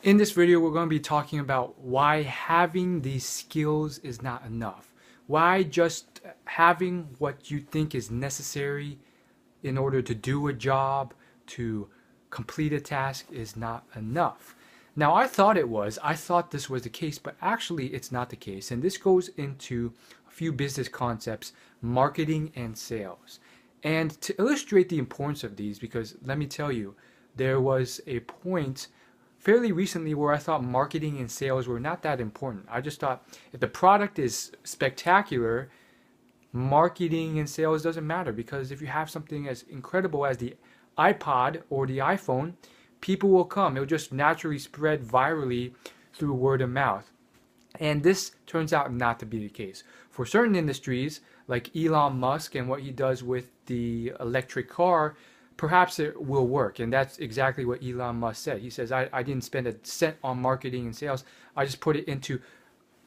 In this video, we're going to be talking about why having these skills is not enough. Why just having what you think is necessary in order to do a job, to complete a task is not enough. Now, I thought it was. I thought this was the case, but actually it's not the case. And this goes into a few business concepts, marketing and sales. And to illustrate the importance of these, because let me tell you, there was a point fairly recently where I thought marketing and sales were not that important. I just thought if the product is spectacular, marketing and sales doesn't matter, because if you have something as incredible as the iPod or the iPhone, people will come. It'll just naturally spread virally through word of mouth. And this turns out not to be the case. For certain industries, like Elon Musk and what he does with the electric car, perhaps it will work. And that's exactly what Elon Musk said. He says, I didn't spend a cent on marketing and sales. I just put it into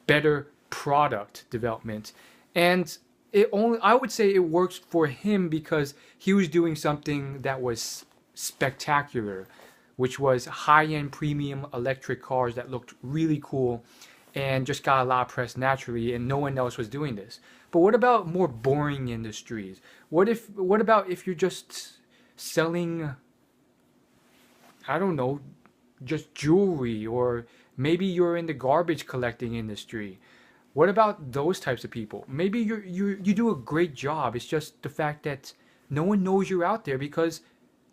better product development. And I would say it works for him because he was doing something that was spectacular, which was high-end premium electric cars that looked really cool and just got a lot of press naturally, and no one else was doing this. But what about more boring industries? What about if you're just selling, I don't know, just jewelry, or maybe you're in the garbage collecting industry? What about those types of people? Maybe you do a great job. It's just the fact that no one knows you're out there because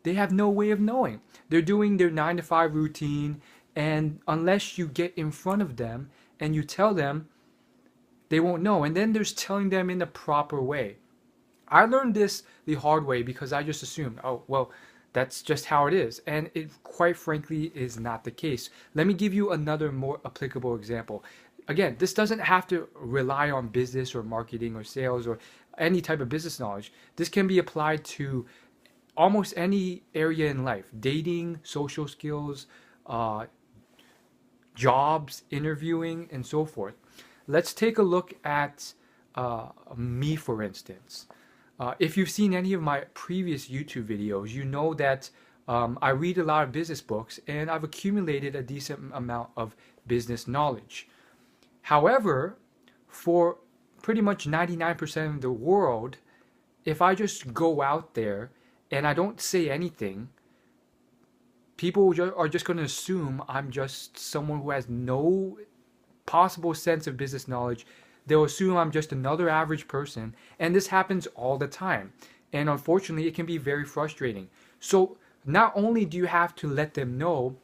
they have no way of knowing. They're doing their 9 to 5 routine, and unless you get in front of them and you tell them, they won't know. And then there's telling them in the proper way. I learned this the hard way because I just assumed, oh, well, that's just how it is. And it quite frankly is not the case. Let me give you another more applicable example. Again, this doesn't have to rely on business or marketing or sales or any type of business knowledge. This can be applied to almost any area in life: dating, social skills, jobs, interviewing, and so forth. Let's take a look at me, for instance. If you've seen any of my previous YouTube videos, you know that I read a lot of business books and I've accumulated a decent amount of business knowledge. However, for pretty much 99% of the world, if I just go out there and I don't say anything, people are just going to assume I'm just someone who has no possible sense of business knowledge. They'll assume I'm just another average person, and this happens all the time. And unfortunately, it can be very frustrating. So not only do you have to let them know,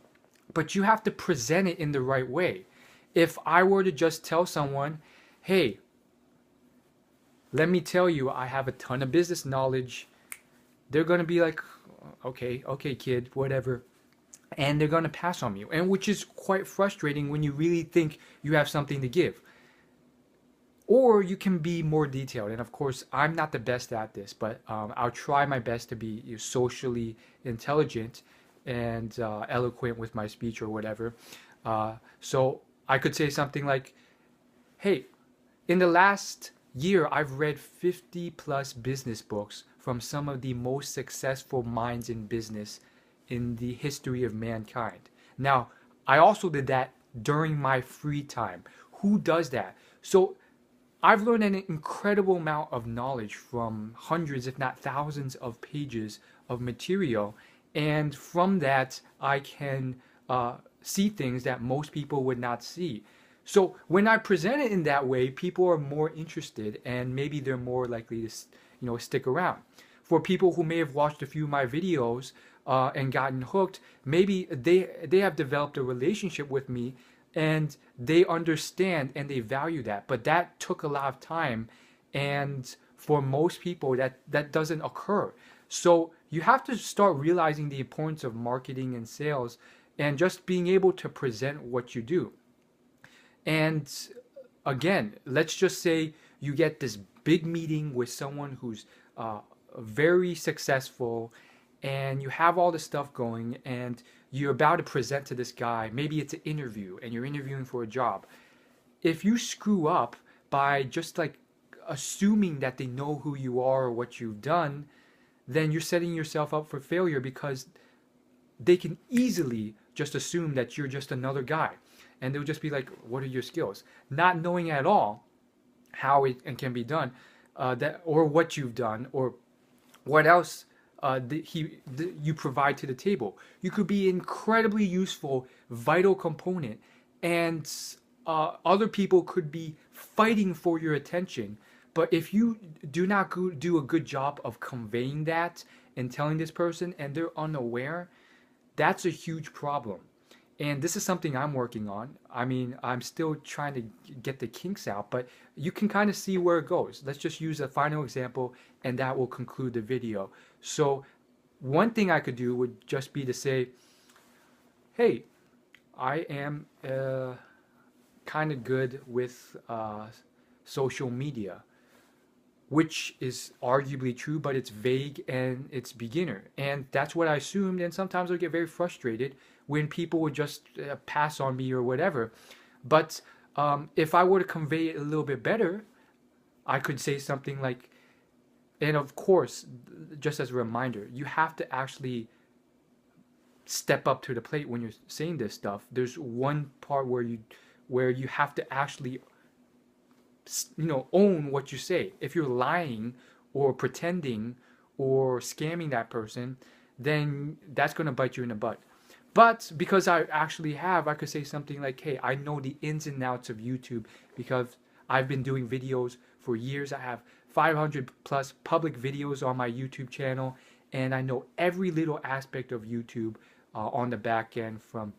but you have to present it in the right way. If I were to just tell someone, hey, let me tell you, I have a ton of business knowledge, they're going to be like, okay, kid, whatever. And they're going to pass on you, and which is quite frustrating when you really think you have something to give. Or you can be more detailed, and of course I'm not the best at this, but I'll try my best to be socially intelligent and eloquent with my speech or whatever. So I could say something like, hey, in the last year I've read 50 plus business books from some of the most successful minds in business in the history of mankind. Now, I also did that during my free time. Who does that? So I've learned an incredible amount of knowledge from hundreds, if not thousands, of pages of material. And from that, I can see things that most people would not see. So when I present it in that way, people are more interested, and maybe they're more likely to stick around. For people who may have watched a few of my videos and gotten hooked, maybe they have developed a relationship with me, and they understand and they value that. But that took a lot of time, and for most people that doesn't occur. So you have to start realizing the importance of marketing and sales and just being able to present what you do. And again, let's just say you get this big meeting with someone who's very successful, and you have all this stuff going, and you're about to present to this guy. Maybe it's an interview and you're interviewing for a job. If you screw up by just like assuming that they know who you are or what you've done, then you're setting yourself up for failure, because they can easily just assume that you're just another guy, and they'll just be like, "What are your skills?" Not knowing at all how it can be done, that or what you've done or what else you provide to the table. You could be incredibly useful, vital component, and other people could be fighting for your attention. But if you do not do a good job of conveying that and telling this person, and they're unaware, that's a huge problem. And this is something I'm working on. I mean, I'm still trying to get the kinks out, but you can kind of see where it goes. Let's just use a final example, and that will conclude the video. So one thing I could do would just be to say, hey, I am kind of good with social media, which is arguably true, but it's vague and it's beginner. And that's what I assumed, and sometimes I get very frustrated when people would just pass on me or whatever. But if I were to convey it a little bit better, I could say something like, and of course, just as a reminder, you have to actually step up to the plate when you're saying this stuff. There's one part where you have to actually, own what you say. If you're lying or pretending or scamming that person, then that's going to bite you in the butt. But because I could say something like, hey, I know the ins and outs of YouTube because I've been doing videos for years. I have 500 plus public videos on my YouTube channel, and I know every little aspect of YouTube on the back end, from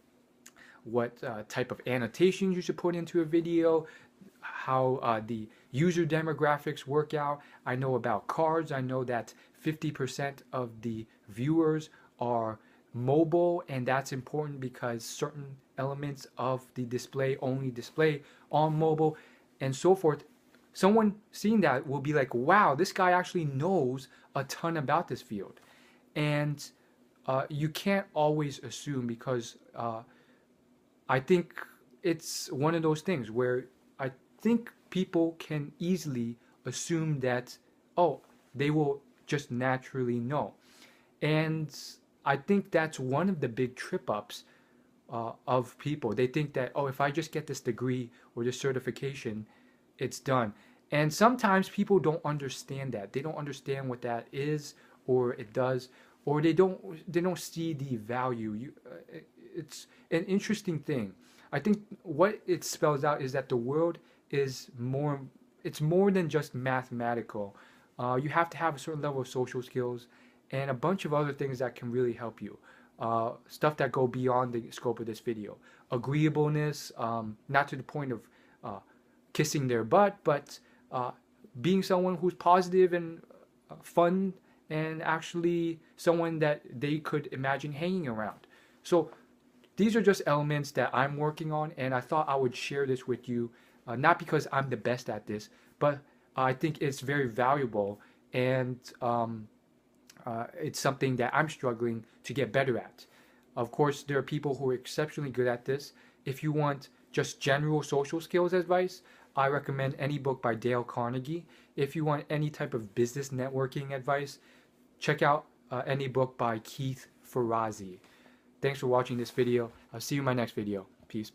what type of annotations you should put into a video, how the user demographics work out. I know about cards. I know that 50% of the viewers are mobile, and that's important because certain elements of the display only display on mobile, and so forth. Someone seeing that will be like, wow, this guy actually knows a ton about this field. And you can't always assume, because I think it's one of those things where I think people can easily assume that, oh, they will just naturally know. And I think that's one of the big trip-ups of people. They think that, oh, if I just get this degree or this certification, it's done. And sometimes people don't understand that. They don't understand what that is, or it does, or they don't see the value. It's an interesting thing. I think what it spells out is that the world is more. It's more than just mathematical. You have to have a certain level of social skills and a bunch of other things that can really help you. Stuff that go beyond the scope of this video. Agreeableness, not to the point of kissing their butt, but being someone who's positive and fun, and actually someone that they could imagine hanging around. So these are just elements that I'm working on, and I thought I would share this with you, not because I'm the best at this, but I think it's very valuable, and it's something that I'm struggling to get better at. Of course, there are people who are exceptionally good at this. If you want just general social skills advice, I recommend any book by Dale Carnegie. If you want any type of business networking advice, check out any book by Keith Ferrazzi. Thanks for watching this video. I'll see you in my next video. Peace.